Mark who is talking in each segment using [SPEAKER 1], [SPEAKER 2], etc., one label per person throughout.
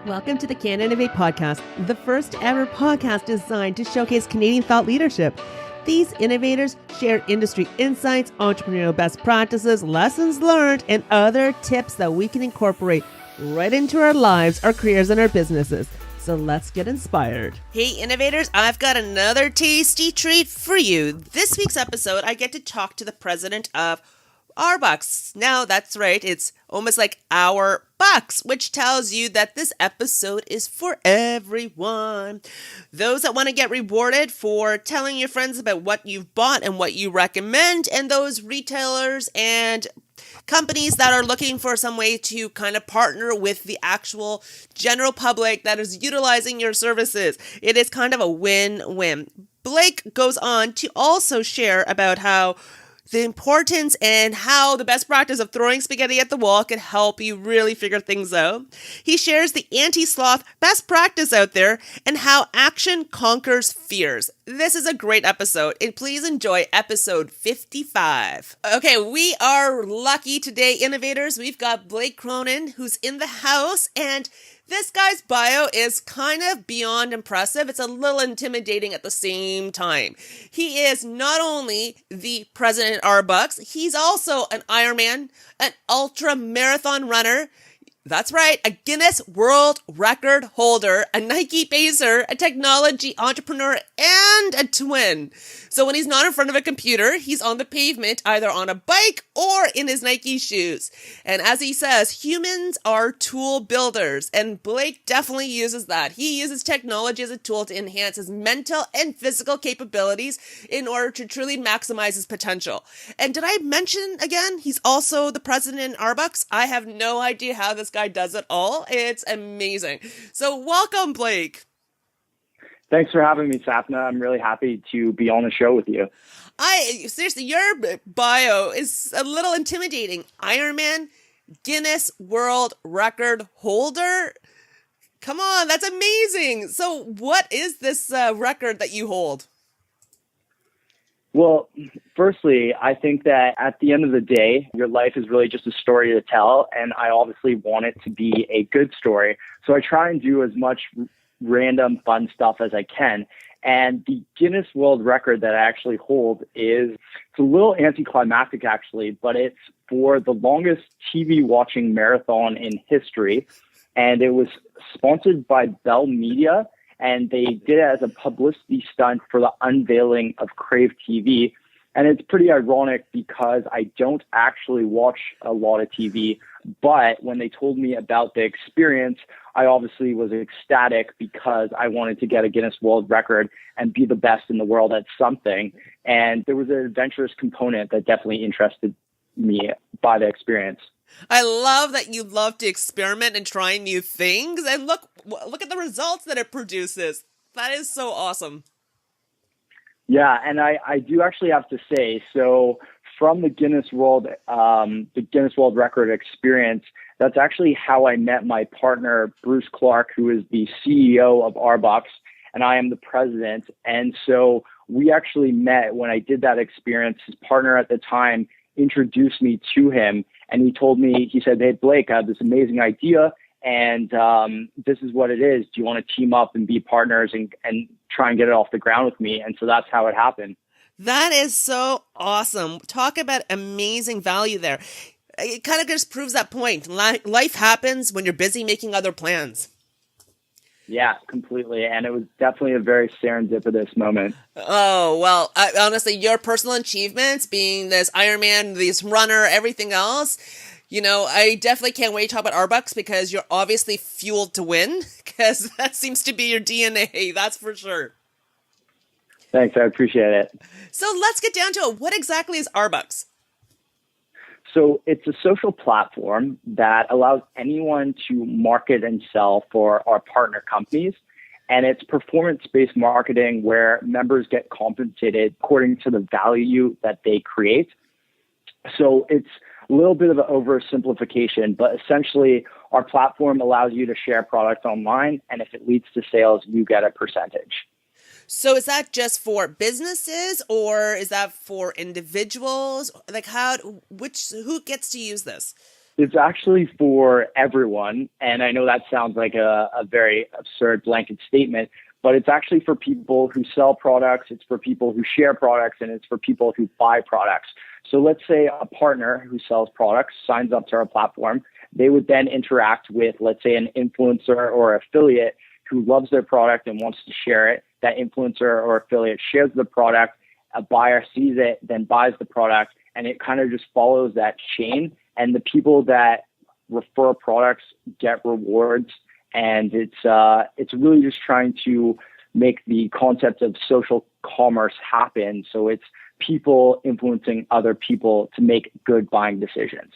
[SPEAKER 1] Welcome to the Can Innovate podcast, the first ever podcast designed to showcase Canadian thought leadership. These innovators share industry insights, entrepreneurial best practices, lessons learned, and other tips that we can incorporate right into our lives, our careers, and our businesses. So let's get inspired. Hey innovators, I've got another tasty treat for you. This week's episode, I get to talk to the president of rBux. Now, that's right, it's almost like our bucks, which tells you that this episode is for everyone. Those that want to get rewarded for telling your friends about what you've bought and what you recommend, and those retailers and companies that are looking for some way to kind of partner with the actual general public that is utilizing your services. It is kind of a win-win. Blake goes on to also share about how the importance and how the best practice of throwing spaghetti at the wall can help you really figure things out. He shares the anti-sloth best practice out there and how action conquers fears. This is a great episode, and please enjoy episode 55. Okay, we are lucky today, innovators. We've got Blake Cronyn, who's in the house, and this guy's bio is kind of beyond impressive. It's a little intimidating at the same time. He is not only the president of rBux, he's also an Ironman, an ultramarathon runner. That's right, a Guinness World Record holder, a Nike pacer, a technology entrepreneur, and a twin. So when he's not in front of a computer, he's on the pavement, either on a bike or in his Nike shoes. And as he says, humans are tool builders, and Blake definitely uses that. He uses technology as a tool to enhance his mental and physical capabilities in order to truly maximize his potential. And did I mention again, he's also the president of rBux? I have no idea how this guy does it all. It's amazing. So welcome, Blake.
[SPEAKER 2] Thanks for having me, Sapna. I'm really happy to be on the show with you.
[SPEAKER 1] Seriously, your bio is a little intimidating. Ironman, Guinness World Record holder. Come on, that's amazing. So what is this record that you hold?
[SPEAKER 2] Well, firstly, I think that at the end of the day, your life is really just a story to tell, and I obviously want it to be a good story. So I try and do as much random fun stuff as I can. And the Guinness World Record that I actually hold it's a little anticlimactic actually, but it's for the longest TV watching marathon in history. And it was sponsored by Bell Media, and they did it as a publicity stunt for the unveiling of Crave TV. And it's pretty ironic because I don't actually watch a lot of TV, but when they told me about the experience, I obviously was ecstatic because I wanted to get a Guinness World Record and be the best in the world at something. And there was an adventurous component that definitely interested me by the experience.
[SPEAKER 1] I love that you love to experiment and try new things. And look at the results that it produces. That is so awesome.
[SPEAKER 2] Yeah, and I do actually have to say, so from the Guinness World Record experience, that's actually how I met my partner, Bruce Clark, who is the CEO of rBux, and I am the president. And so we actually met when I did that experience. His partner at the time introduced me to him, and he said, "Hey, Blake, I have this amazing idea, and this is what it is. Do you want to team up and be partners and try and get it off the ground with me?" And so that's how it happened.
[SPEAKER 1] That is so awesome. Talk about amazing value there. It kind of just proves that point. Life happens when you're busy making other plans.
[SPEAKER 2] Yeah, completely. And it was definitely a very serendipitous moment.
[SPEAKER 1] Oh, well, honestly, your personal achievements, being this Ironman, this runner, everything else, I definitely can't wait to talk about rBux because you're obviously fueled to win, because that seems to be your DNA, that's for sure.
[SPEAKER 2] Thanks, I appreciate it.
[SPEAKER 1] So let's get down to it. What exactly is rBux?
[SPEAKER 2] So it's a social platform that allows anyone to market and sell for our partner companies. And it's performance-based marketing where members get compensated according to the value that they create. So it's a little bit of an oversimplification, but essentially our platform allows you to share products online. And if it leads to sales, you get a percentage.
[SPEAKER 1] So is that just for businesses or is that for individuals? Like who gets to use this?
[SPEAKER 2] It's actually for everyone. And I know that sounds like a very absurd blanket statement, but it's actually for people who sell products, it's for people who share products, and it's for people who buy products. So let's say a partner who sells products signs up to our platform. They would then interact with, let's say, an influencer or affiliate who loves their product and wants to share it. That influencer or affiliate shares the product, a buyer sees it, then buys the product, and it kind of just follows that chain. And the people that refer products get rewards. And it's really just trying to make the concept of social commerce happen. So it's people influencing other people to make good buying decisions.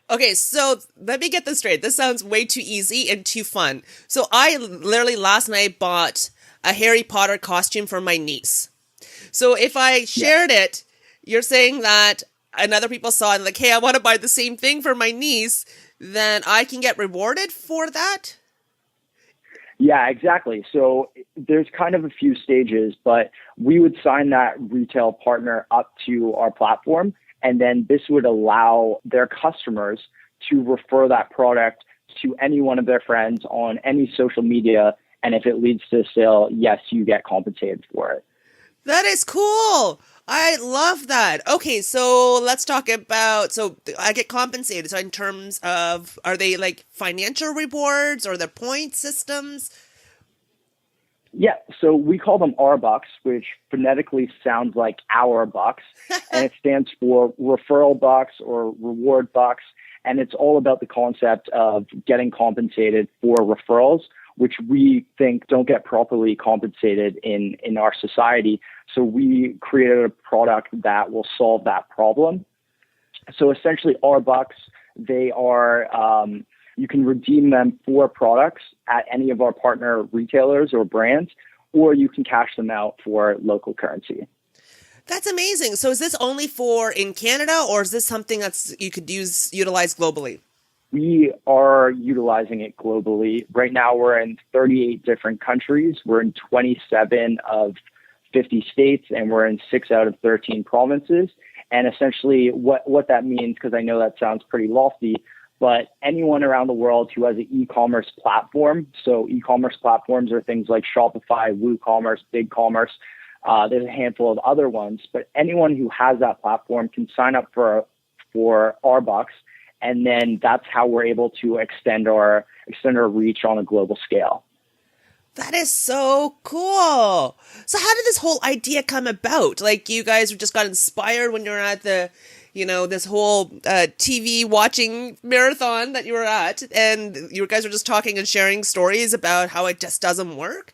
[SPEAKER 1] Okay, so let me get this straight. This sounds way too easy and too fun. So I literally last night bought a Harry Potter costume for my niece. So if I shared it, you're saying that and other people saw it and like, hey, I want to buy the same thing for my niece, then I can get rewarded for that?
[SPEAKER 2] Yeah, exactly. So there's kind of a few stages, but we would sign that retail partner up to our platform, and then this would allow their customers to refer that product to any one of their friends on any social media. And if it leads to a sale, yes, you get compensated for it.
[SPEAKER 1] That is cool. I love that. Okay, so let's talk about, so I get compensated. So in terms of, are they like financial rewards or the point systems?
[SPEAKER 2] Yeah, so we call them rBux, which phonetically sounds like our bucks, and it stands for referral bucks or reward bucks. And it's all about the concept of getting compensated for referrals, which we think don't get properly compensated in our society. So we created a product that will solve that problem. So essentially rBux, they are, you can redeem them for products at any of our partner retailers or brands, or you can cash them out for local currency.
[SPEAKER 1] That's amazing. So is this only for in Canada, or is this something that's you could utilize globally?
[SPEAKER 2] We are utilizing it globally. Right now, we're in 38 different countries. We're in 27 of 50 states, and we're in 6 out of 13 provinces. And essentially what that means, because I know that sounds pretty lofty, but anyone around the world who has an e-commerce platform, so e-commerce platforms are things like Shopify, WooCommerce, BigCommerce, there's a handful of other ones, but anyone who has that platform can sign up for rBux. And then that's how we're able to extend our reach on a global scale.
[SPEAKER 1] That is so cool. So how did this whole idea come about? Like you guys just got inspired when you were at the, this whole TV watching marathon that you were at, and you guys were just talking and sharing stories about how it just doesn't work?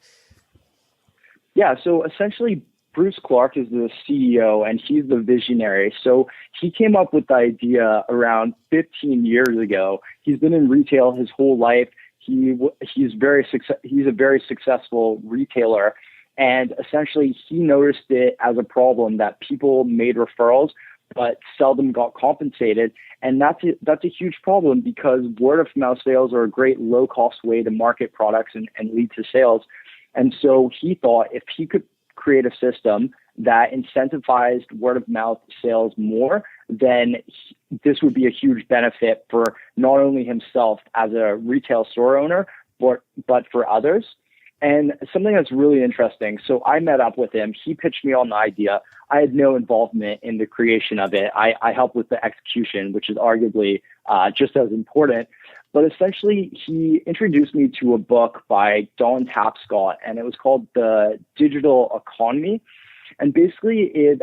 [SPEAKER 2] Yeah, so essentially Bruce Clark is the CEO and he's the visionary. So he came up with the idea around 15 years ago. He's been in retail his whole life. He's a very successful retailer, and essentially he noticed it as a problem that people made referrals but seldom got compensated, and that's a huge problem because word of mouth sales are a great low cost way to market products and lead to sales. And so he thought if he could create a system that incentivized word of mouth sales more, then this would be a huge benefit for not only himself as a retail store owner, but for others. And something that's really interesting. So I met up with him. He pitched me on the idea. I had no involvement in the creation of it. I helped with the execution, which is arguably just as important. But essentially, he introduced me to a book by Don Tapscott, and it was called The Digital Economy. And basically, it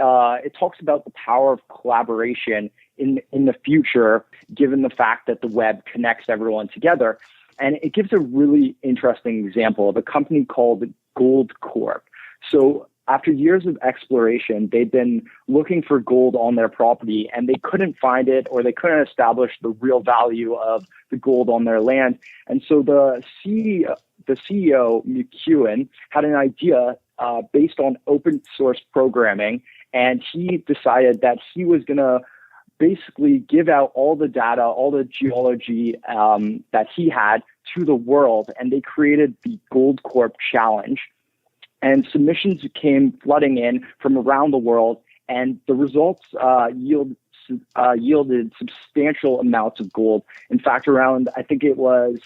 [SPEAKER 2] talks about the power of collaboration in the future, given the fact that the web connects everyone together. And it gives a really interesting example of a company called Gold Corp. So after years of exploration, they'd been looking for gold on their property, and they couldn't find it, or they couldn't establish the real value of the gold on their land. And so the CEO, McEwen, had an idea based on open source programming, and he decided that he was going to basically give out all the data, all the geology that he had to the world, and they created the Gold Corp Challenge. And submissions came flooding in from around the world, and the results yield yielded substantial amounts of gold. In fact, I think it was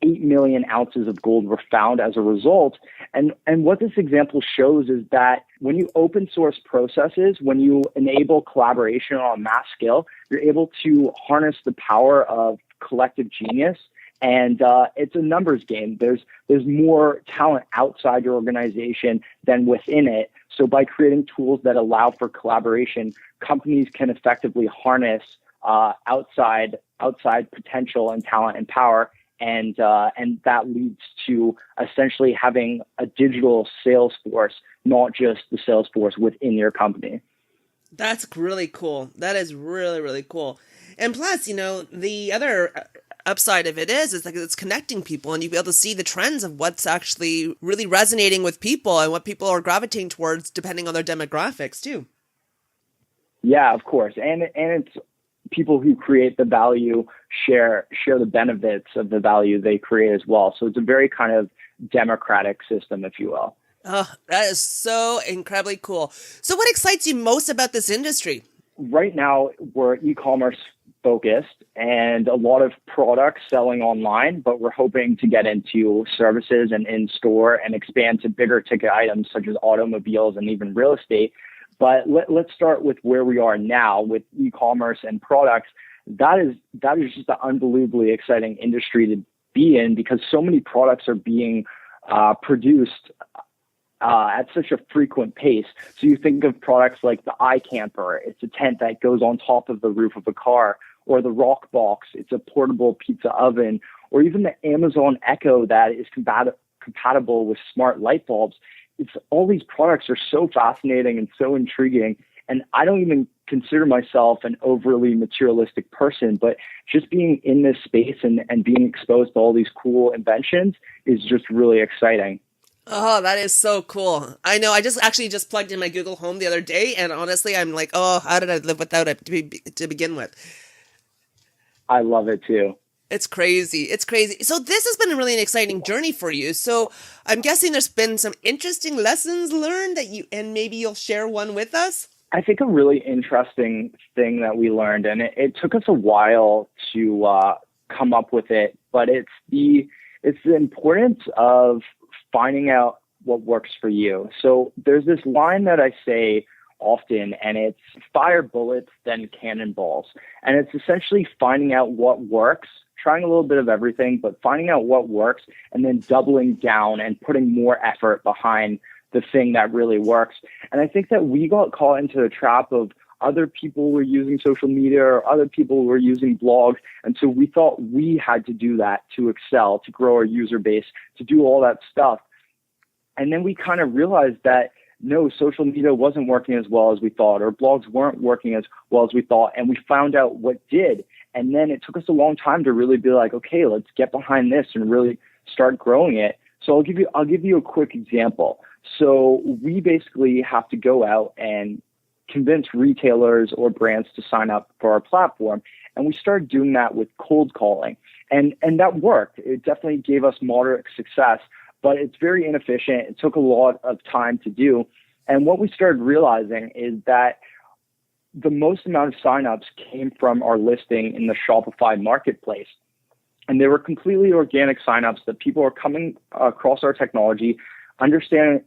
[SPEAKER 2] 8 million ounces of gold were found as a result. And what this example shows is that when you open source processes, when you enable collaboration on a mass scale, you're able to harness the power of collective genius. And it's a numbers game. There's more talent outside your organization than within it. So by creating tools that allow for collaboration, companies can effectively harness outside potential and talent and power. And that leads to essentially having a digital sales force, not just the sales force within your company.
[SPEAKER 1] That's really cool. That is really, really cool. And plus, the other upside of it is like it's connecting people, and you'll be able to see the trends of what's actually really resonating with people and what people are gravitating towards depending on their demographics too.
[SPEAKER 2] Yeah, of course. And it's people who create the value share the benefits of the value they create as well. So it's a very kind of democratic system, if you will.
[SPEAKER 1] Oh, that is so incredibly cool. So what excites you most about this industry?
[SPEAKER 2] Right now, we're e-commerce focused and a lot of products selling online, but we're hoping to get into services and in-store and expand to bigger ticket items such as automobiles and even real estate. But let's start with where we are now with e-commerce and products. That is just an unbelievably exciting industry to be in because so many products are being produced at such a frequent pace. So you think of products like the iCamper. It's a tent that goes on top of the roof of a car, or the Rock Box. It's a portable pizza oven, or even the Amazon Echo that is compatible with smart light bulbs. All these products are so fascinating and so intriguing. And I don't even consider myself an overly materialistic person, but just being in this space and being exposed to all these cool inventions is just really exciting.
[SPEAKER 1] Oh, that is so cool. I know. I just plugged in my Google Home the other day, and honestly, I'm like, oh, how did I live without it to begin with?
[SPEAKER 2] I love it too.
[SPEAKER 1] It's crazy. It's crazy. So this has been really an exciting journey for you. So I'm guessing there's been some interesting lessons learned and maybe you'll share one with us.
[SPEAKER 2] I think a really interesting thing that we learned, and it took us a while to come up with it, but it's the importance of finding out what works for you. So there's this line that I say often, and it's fire bullets, then cannonballs. And it's essentially finding out what works, trying a little bit of everything, but finding out what works and then doubling down and putting more effort behind the thing that really works. And I think that we got caught into the trap of other people were using social media or other people were using blogs. And so we thought we had to do that to excel, to grow our user base, to do all that stuff. And then we kind of realized that no, social media wasn't working as well as we thought, or blogs weren't working as well as we thought. And we found out what did. And then it took us a long time to really be like, okay, let's get behind this and really start growing it. So I'll give you a quick example. So we basically have to go out and convince retailers or brands to sign up for our platform. And we started doing that with cold calling. And that worked. It definitely gave us moderate success, but it's very inefficient. It took a lot of time to do. And what we started realizing is that the most amount of signups came from our listing in the Shopify marketplace. And they were completely organic signups that people are coming across our technology, understanding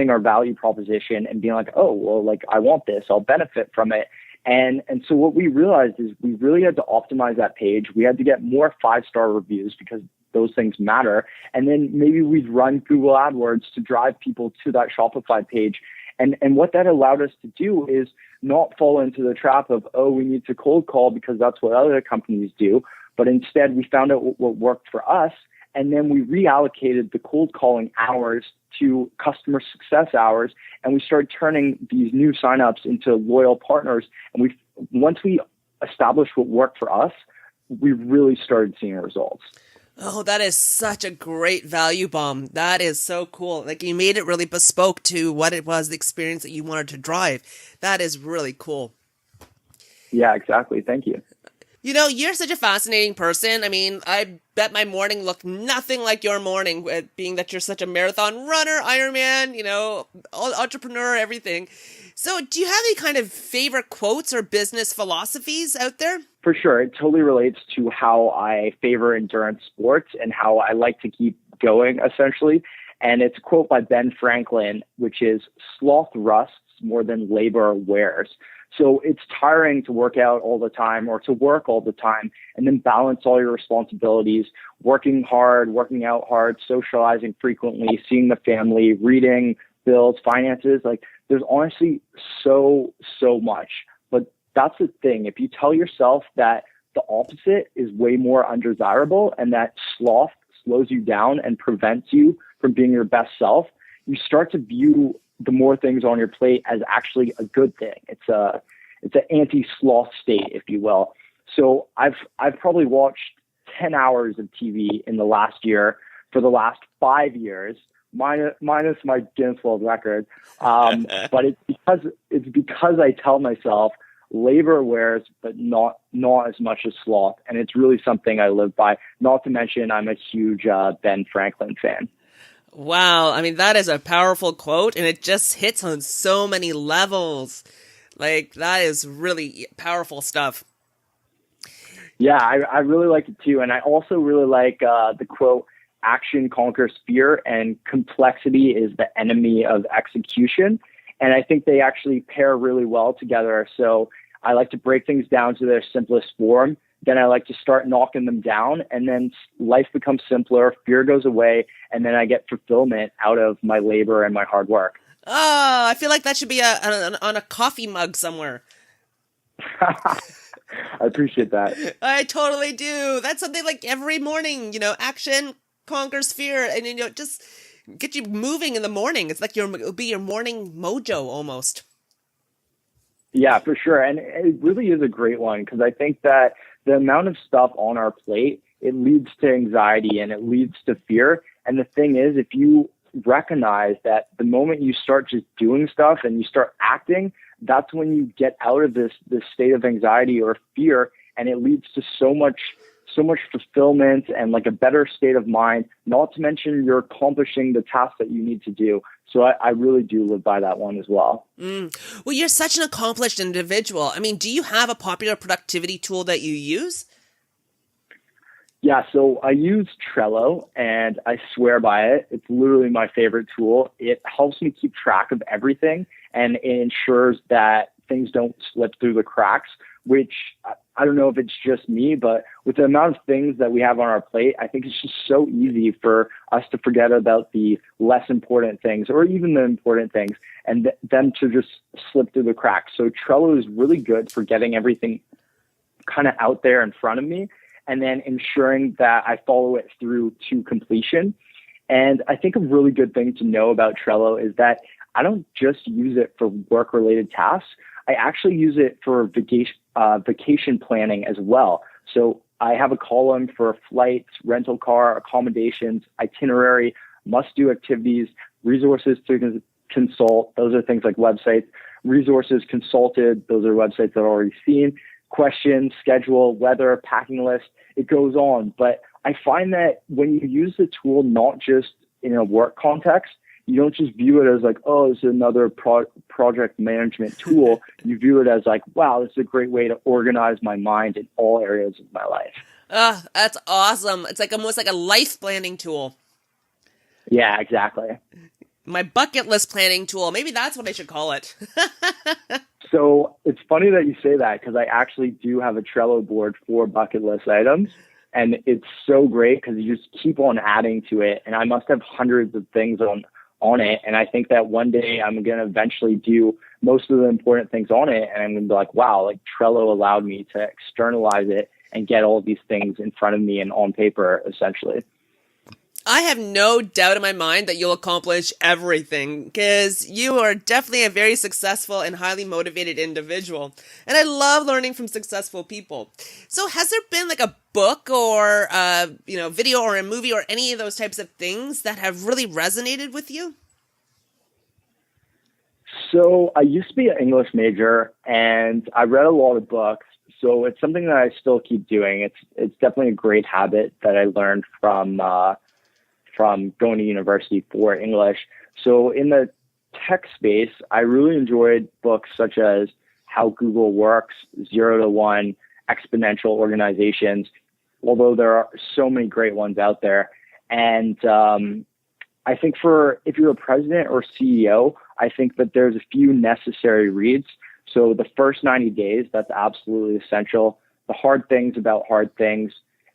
[SPEAKER 2] our value proposition and being like, oh, well, like I want this, I'll benefit from it. And so what we realized is we really had to optimize that page. We had to get more 5-star reviews because those things matter. And then maybe we'd run Google AdWords to drive people to that Shopify page. And what that allowed us to do is not fall into the trap of, oh, we need to cold call because that's what other companies do. But instead, we found out what worked for us. And then we reallocated the cold calling hours to customer success hours. And we started turning these new signups into loyal partners. And once we established what worked for us, we really started seeing results.
[SPEAKER 1] Oh, that is such a great value bomb. That is so cool. Like you made it really bespoke to what it was, the experience that you wanted to drive. That is really cool.
[SPEAKER 2] Yeah, exactly. Thank you.
[SPEAKER 1] You know, you're such a fascinating person. I mean, I bet my morning looked nothing like your morning, being that you're such a marathon runner, Ironman, entrepreneur, everything. So do you have any kind of favorite quotes or business philosophies out there?
[SPEAKER 2] For sure. It totally relates to how I favor endurance sports and how I like to keep going, essentially. And it's a quote by Ben Franklin, which is, "Sloth rusts more than labor wears." So it's tiring to work out all the time or to work all the time and then balance all your responsibilities, working hard, working out hard, socializing frequently, seeing the family, reading, bills, finances. Like, there's honestly so much. But that's the thing. If you tell yourself that the opposite is way more undesirable and that sloth slows you down and prevents you from being your best self, you start to view the more things on your plate as actually a good thing. It's an anti-sloth state, if you will. So I've probably watched 10 hours of TV in the last year for the last 5 years, minus my Guinness World Record. But it's because I tell myself labor wears, but not as much as sloth. And it's really something I live by. Not to mention, I'm a huge Ben Franklin fan.
[SPEAKER 1] Wow. I mean, that is a powerful quote, and it just hits on so many levels. Like, that is really powerful stuff.
[SPEAKER 2] Yeah, I really like it too. And I also really like the quote, "Action conquers fear and complexity is the enemy of execution." And I think they actually pair really well together. So I like to break things down to their simplest form. Then I like to start knocking them down, and then life becomes simpler, fear goes away, and then I get fulfillment out of my labor and my hard work.
[SPEAKER 1] Oh, I feel like that should be on a coffee mug somewhere.
[SPEAKER 2] I appreciate that.
[SPEAKER 1] I totally do. That's something like every morning, action conquers fear, and, just get you moving in the morning. It's like it'll be your morning mojo almost.
[SPEAKER 2] Yeah, for sure. And it really is a great one, because I think that the amount of stuff on our plate, it leads to anxiety and it leads to fear. And the thing is, if you recognize that the moment you start just doing stuff and you start acting, that's when you get out of this state of anxiety or fear, and it leads to so much fulfillment and like a better state of mind, not to mention you're accomplishing the tasks that you need to do. So I really do live by that one as well.
[SPEAKER 1] Well, you're such an accomplished individual. I mean, do you have a popular productivity tool that you use?
[SPEAKER 2] Yeah, so I use Trello, and I swear by it. It's literally my favorite tool. It helps me keep track of everything, and it ensures that things don't slip through the cracks, which I don't know if it's just me, but with the amount of things that we have on our plate, I think it's just so easy for us to forget about the less important things or even the important things, and them to just slip through the cracks. So Trello is really good for getting everything kind of out there in front of me, and then ensuring that I follow it through to completion. And I think a really good thing to know about Trello is that I don't just use it for work-related tasks. I actually use it for vacation planning as well. So I have a column for flights, rental car, accommodations, itinerary, must-do activities, resources to consult. Those are things like websites. Resources consulted. Those are websites that I've already seen. Questions, schedule, weather, packing list. It goes on. But I find that when you use the tool not just in a work context, you don't just view it as like, oh, it's another project management tool. You view it as like, wow, this is a great way to organize my mind in all areas of my life.
[SPEAKER 1] That's awesome. It's like almost like a life planning tool.
[SPEAKER 2] Yeah, exactly.
[SPEAKER 1] My bucket list planning tool. Maybe that's what I should call it.
[SPEAKER 2] So it's funny that you say that, because I actually do have a Trello board for bucket list items. And it's so great because you just keep on adding to it. And I must have hundreds of things on it. And I think that one day I'm going to eventually do most of the important things on it. And I'm going to be like, wow, like Trello allowed me to externalize it and get all these things in front of me and on paper, essentially.
[SPEAKER 1] I have no doubt in my mind that you'll accomplish everything, because you are definitely a very successful and highly motivated individual. And I love learning from successful people. So has there been like a book or video or a movie or any of those types of things that have really resonated with you?
[SPEAKER 2] So I used to be an English major, and I read a lot of books. So it's something that I still keep doing. It's definitely a great habit that I learned from going to university for English. So in the tech space, I really enjoyed books such as How Google Works, 0 to 1, Exponential Organizations, although there are so many great ones out there. And I think if you're a president or CEO, I think that there's a few necessary reads. So the first 90 days, that's absolutely essential. The Hard Things About Hard Things.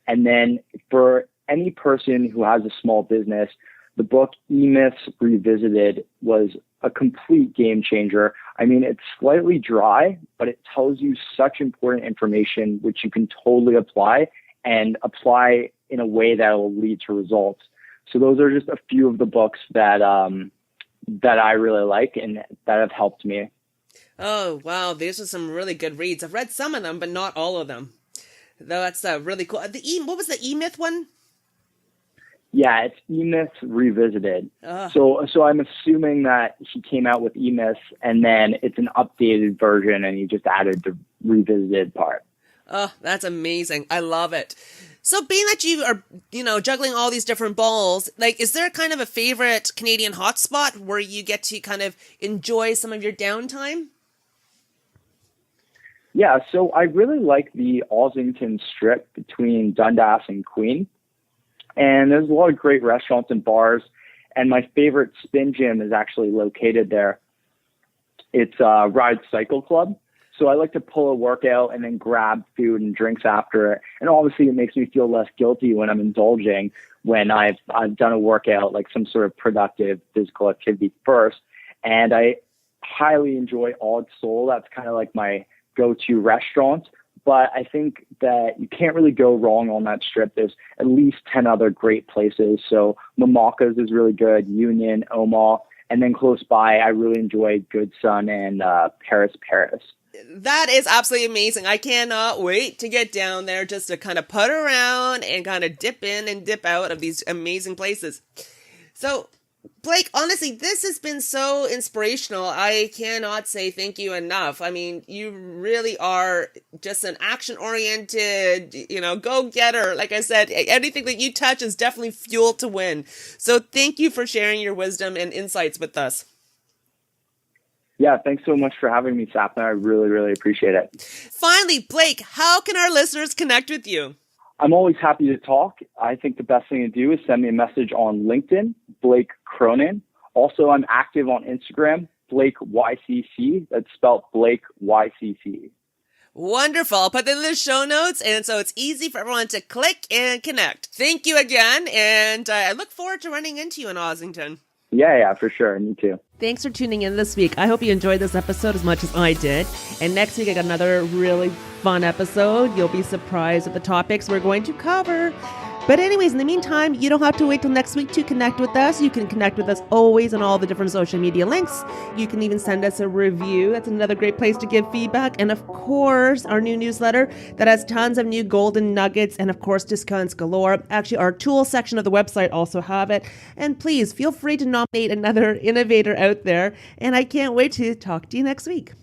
[SPEAKER 2] And then for any person who has a small business, the book E-Myths Revisited was a complete game changer. I mean, it's slightly dry, but it tells you such important information, which you can totally apply in a way that will lead to results. So those are just a few of the books that I really like and that have helped me.
[SPEAKER 1] Oh, wow. These are some really good reads. I've read some of them, but not all of them. Though that's really cool. What was the E-Myth one?
[SPEAKER 2] Yeah, it's E-Myths Revisited. So I'm assuming that he came out with E-Myths and then it's an updated version and he just added the revisited part.
[SPEAKER 1] Oh, that's amazing. I love it. So being that you are, juggling all these different balls, like, is there kind of a favorite Canadian hotspot where you get to kind of enjoy some of your downtime?
[SPEAKER 2] Yeah, so I really like the Ossington Strip between Dundas and Queen. And there's a lot of great restaurants and bars. And my favorite spin gym is actually located there. It's Ride Cycle Club. So I like to pull a workout and then grab food and drinks after it. And obviously it makes me feel less guilty when I'm indulging when I've done a workout, like some sort of productive physical activity first. And I highly enjoy Odd Soul. That's kind of like my go-to restaurant. But I think that you can't really go wrong on that strip. There's at least 10 other great places. So Mamaka's is really good, Union, Oma. And then close by, I really enjoy Good Sun and Paris.
[SPEAKER 1] That is absolutely amazing. I cannot wait to get down there just to kind of put around and kind of dip in and dip out of these amazing places. So, Blake, honestly, this has been so inspirational. I cannot say thank you enough. I mean, you really are just an action-oriented, go-getter. Like I said, anything that you touch is definitely fuel to win. So thank you for sharing your wisdom and insights with us.
[SPEAKER 2] Yeah, thanks so much for having me, Sapna. I really, really appreciate it.
[SPEAKER 1] Finally, Blake, how can our listeners connect with you?
[SPEAKER 2] I'm always happy to talk. I think the best thing to do is send me a message on LinkedIn, Blake Cronyn. Also, I'm active on Instagram, Blake YCC. That's spelled Blake YCC.
[SPEAKER 1] Wonderful. I'll put that in the show notes, and so it's easy for everyone to click and connect. Thank you again, and I look forward to running into you in Ossington.
[SPEAKER 2] Yeah, for sure. Me too.
[SPEAKER 1] Thanks for tuning in this week. I hope you enjoyed this episode as much as I did. And next week, I got another really fun episode. You'll be surprised at the topics we're going to cover. But anyways, in the meantime, you don't have to wait till next week to connect with us. You can connect with us always on all the different social media links. You can even send us a review. That's another great place to give feedback. And of course, our new newsletter that has tons of new golden nuggets and of course, discounts galore. Actually, our tools section of the website also have it. And please feel free to nominate another innovator out there. And I can't wait to talk to you next week.